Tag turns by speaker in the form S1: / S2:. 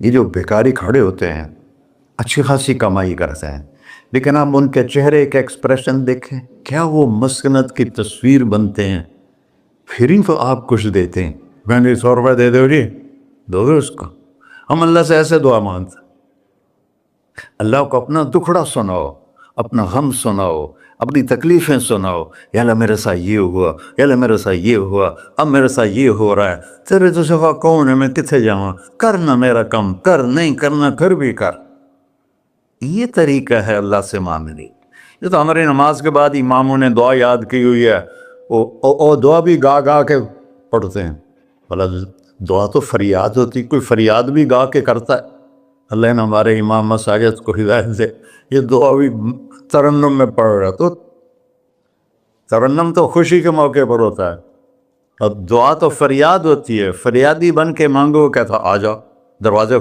S1: یہ جو بیکاری کھڑے ہوتے ہیں اچھی خاصی کمائی کرتے ہیں، لیکن آپ ان کے چہرے کے ایکسپریشن دیکھیں، کیا وہ مسکنت کی تصویر بنتے ہیں. پھر ہی تو آپ کچھ دیتے ہیں. میں نے 100 روپے دے دو جی، دو گے اس کو. ہم اللہ سے ایسے دعا مانگتے ہیں. اللہ کو اپنا دکھڑا سناؤ، اپنا غم سناؤ، اپنی تکلیفیں سناؤ. یا اللہ میرے ساتھ یہ ہوا، یا اللہ میرے ساتھ یہ ہوا، اب میرے ساتھ یہ ہو رہا ہے. تیرے تو سوا کون ہے، میں کتنے جاؤں؟ کرنا میرا کم کر، نہیں کرنا پھر بھی کر. یہ طریقہ ہے اللہ سے مانگنے. یہ تو ہماری نماز کے بعد اماموں نے دعا یاد کی ہوئی ہے، وہ دعا بھی گا گا کے پڑھتے ہیں. بھلا دعا تو فریاد ہوتی، کوئی فریاد بھی گا کے کرتا ہے؟ اللہ نے ہمارے امام مساجد کو ہدایت دے. یہ دعا بھی ترنم میں پڑھ رہا، تو ترنم تو خوشی کے موقع پر ہوتا ہے، اب دعا تو فریاد ہوتی ہے. فریادی بن کے مانگو، کہتا آ جاؤ، دروازے